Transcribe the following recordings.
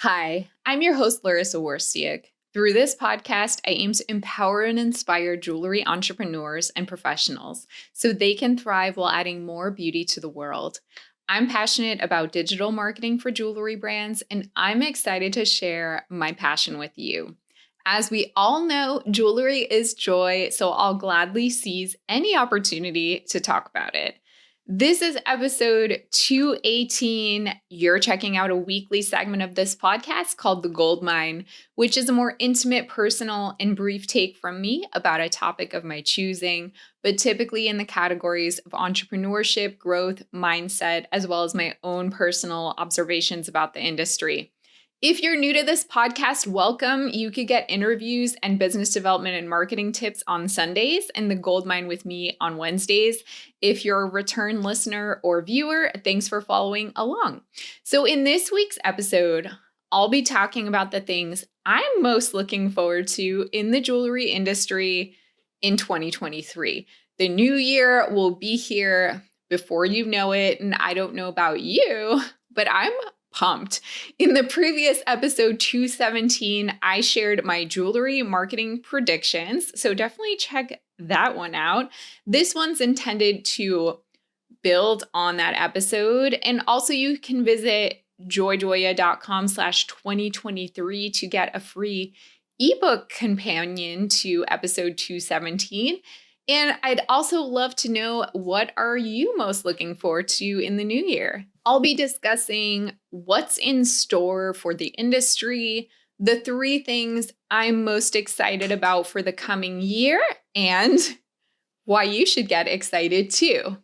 Hi, I'm your host, Larissa Warstiak. Through this podcast, I aim to empower and inspire jewelry entrepreneurs and professionals so they can thrive while adding more beauty to the world. I'm passionate about digital marketing for jewelry brands, and I'm excited to share my passion with you. As we all know, jewelry is joy, so I'll gladly seize any opportunity to talk about it. This is episode 218. You're checking out a weekly segment of this podcast called The Gold Mine, which is a more intimate, personal, and brief take from me about a topic of my choosing, but typically in the categories of entrepreneurship, growth, mindset, as well as my own personal observations about the industry. If you're new to this podcast, welcome. You could get interviews and business development and marketing tips on Sundays and the Gold Mine with me on Wednesdays. If you're a return listener or viewer, thanks for following along. So in this week's episode, I'll be talking about the things I'm most looking forward to in the jewelry industry in 2023. The new year will be here before you know it, and I don't know about you, but I'm pumped. In the previous episode 217, I shared my jewelry marketing predictions, so definitely check that one out. This one's intended to build on that episode, and also you can visit joyjoya.com/2023 to get a free ebook companion to episode 217. And I'd also love to know, what are you most looking forward to in the new year? I'll be discussing what's in store for the industry, the 3 things I'm most excited about for the coming year, and why you should get excited too.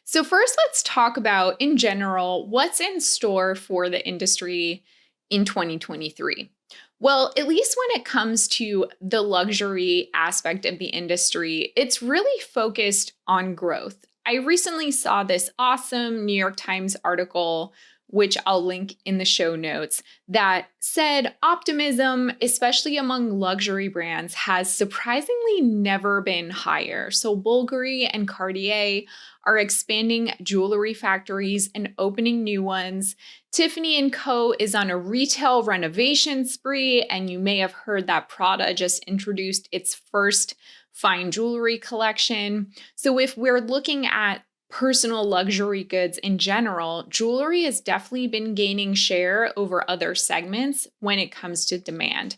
So first, let's talk about, in general, what's in store for the industry in 2023. Well, at least when it comes to the luxury aspect of the industry, it's really focused on growth. I recently saw this awesome New York Times article, which I'll link in the show notes, that said optimism, especially among luxury brands, has surprisingly never been higher. So Bulgari and Cartier are expanding jewelry factories and opening new ones. Tiffany & Co. is on a retail renovation spree, and you may have heard that Prada just introduced its first fine jewelry collection. So if we're looking at personal luxury goods in general, jewelry has definitely been gaining share over other segments when it comes to demand.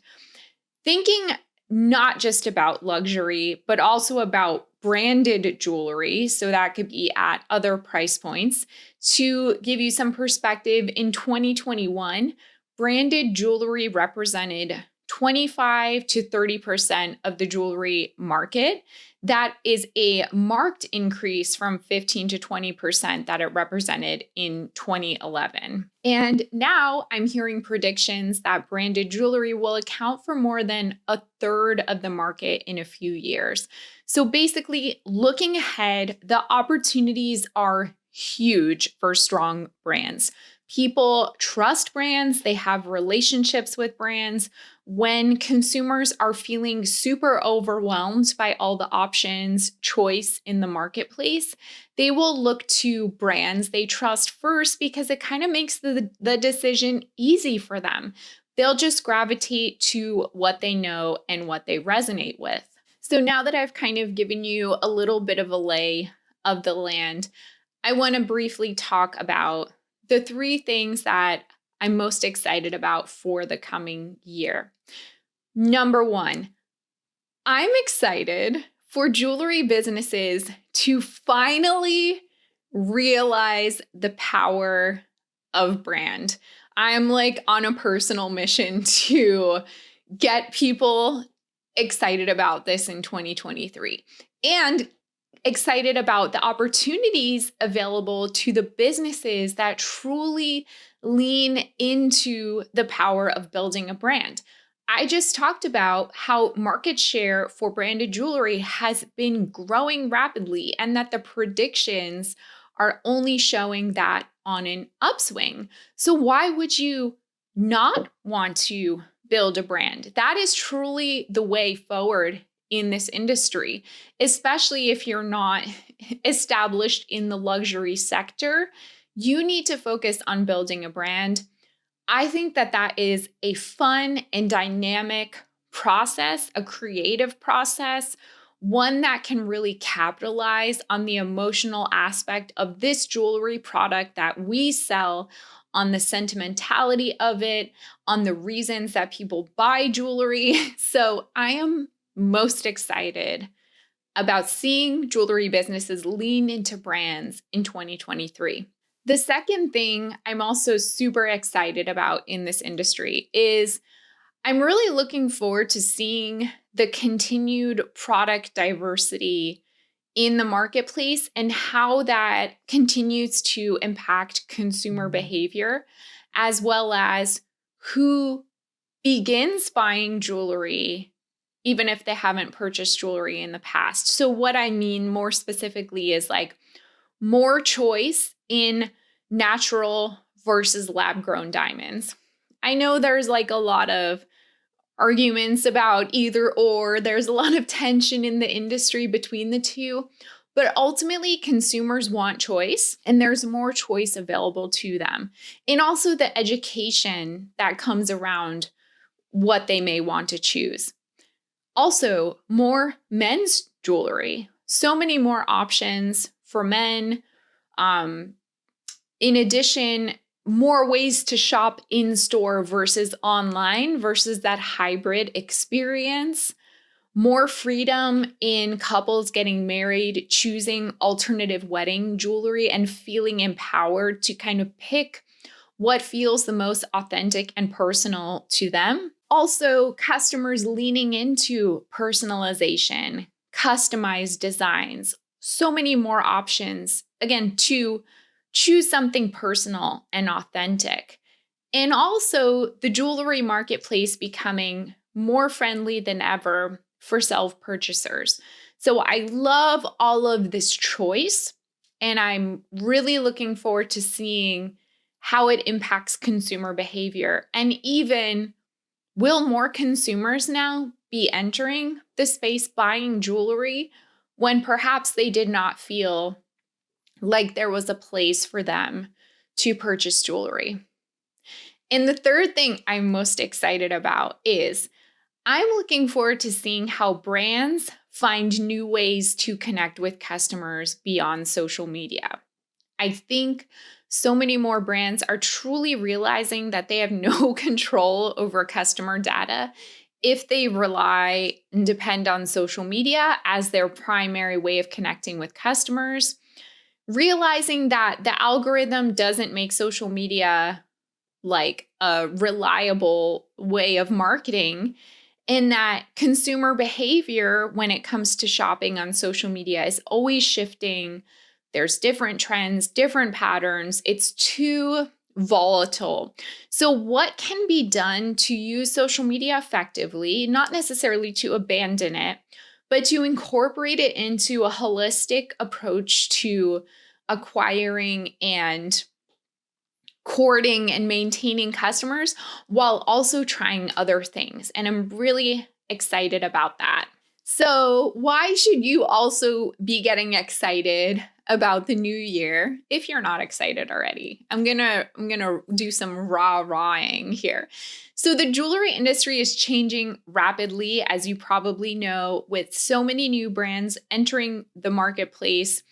Thinking not just about luxury, but also about branded jewelry, so that could be at other price points. To give you some perspective, in 2021, branded jewelry represented 25 to 30% of the jewelry market. That is a marked increase from 15 to 20% that it represented in 2011. And now I'm hearing predictions that branded jewelry will account for more than a third of the market in a few years. So basically, looking ahead, the opportunities are huge for strong brands. People trust brands, they have relationships with brands. When consumers are feeling super overwhelmed by all the options, choice in the marketplace, they will look to brands they trust first because it kind of makes the decision easy for them. They'll just gravitate to what they know and what they resonate with. So now that I've kind of given you a little bit of a lay of the land, I want to briefly talk about the 3 things that I'm most excited about for the coming year. Number 1, I'm excited for jewelry businesses to finally realize the power of brand. I'm like on a personal mission to get people excited about this in 2023 and excited about the opportunities available to the businesses that truly lean into the power of building a brand. I just talked about how market share for branded jewelry has been growing rapidly and that the predictions are only showing that on an upswing. So why would you not want to build a brand? That is truly the way forward in this industry, especially if you're not established in the luxury sector. You need to focus on building a brand. I think that that is a fun and dynamic process, a creative process, one that can really capitalize on the emotional aspect of this jewelry product that we sell, on the sentimentality of it, on the reasons that people buy jewelry. So I am most excited about seeing jewelry businesses lean into brands in 2023. The second thing I'm also super excited about in this industry is I'm really looking forward to seeing the continued product diversity in the marketplace and how that continues to impact consumer behavior, as well as who begins buying jewelry even if they haven't purchased jewelry in the past. So what I mean more specifically is like more choice in natural versus lab grown diamonds. I know there's like a lot of arguments about either or. There's a lot of tension in the industry between the two. But ultimately, consumers want choice, and there's more choice available to them. And also the education that comes around what they may want to choose. Also, more men's jewelry. So many more options for men. In addition, more ways to shop in store versus online versus that hybrid experience. More freedom in couples getting married, choosing alternative wedding jewelry and feeling empowered to kind of pick what feels the most authentic and personal to them. Also, customers leaning into personalization, customized designs, so many more options, again, to choose something personal and authentic. And also the jewelry marketplace becoming more friendly than ever for self-purchasers. So I love all of this choice, and I'm really looking forward to seeing how it impacts consumer behavior. And even, will more consumers now be entering the space buying jewelry when perhaps they did not feel like there was a place for them to purchase jewelry? And the third thing I'm most excited about is I'm looking forward to seeing how brands find new ways to connect with customers beyond social media. I think so many more brands are truly realizing that they have no control over customer data if they rely and depend on social media as their primary way of connecting with customers, realizing that the algorithm doesn't make social media like a reliable way of marketing, and that consumer behavior when it comes to shopping on social media is always shifting. There's different trends, different patterns. It's too volatile. So what can be done to use social media effectively, not necessarily to abandon it, but to incorporate it into a holistic approach to acquiring and courting and maintaining customers while also trying other things. And I'm really excited about that. So why should you also be getting excited about the new year if you're not excited already? I'm gonna do some rah-rahing here. So the jewelry industry is changing rapidly, as you probably know, with so many new brands entering the marketplace.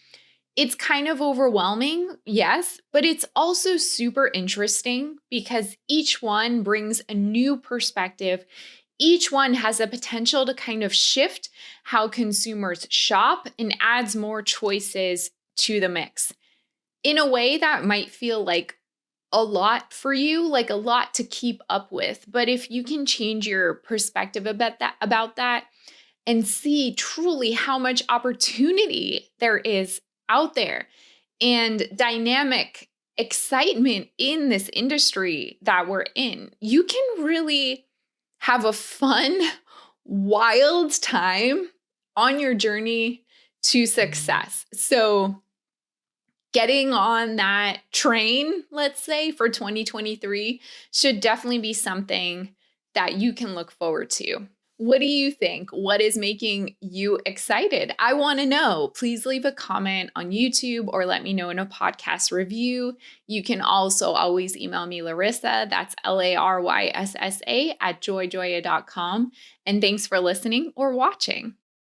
It's kind of overwhelming, yes, but it's also super interesting because each one brings a new perspective. Each one has the potential to kind of shift how consumers shop and adds more choices to the mix in a way that might feel like a lot for you, like a lot to keep up with. But if you can change your perspective about that and see truly how much opportunity there is out there and dynamic excitement in this industry that we're in, you can really have a fun, wild time on your journey to success. So getting on that train, let's say, for 2023 should definitely be something that you can look forward to. What do you think? What is making you excited? I want to know. Please leave a comment on YouTube or let me know in a podcast review. You can also always email me, Larissa. That's LARYSSA @joyjoya.com. And thanks for listening or watching.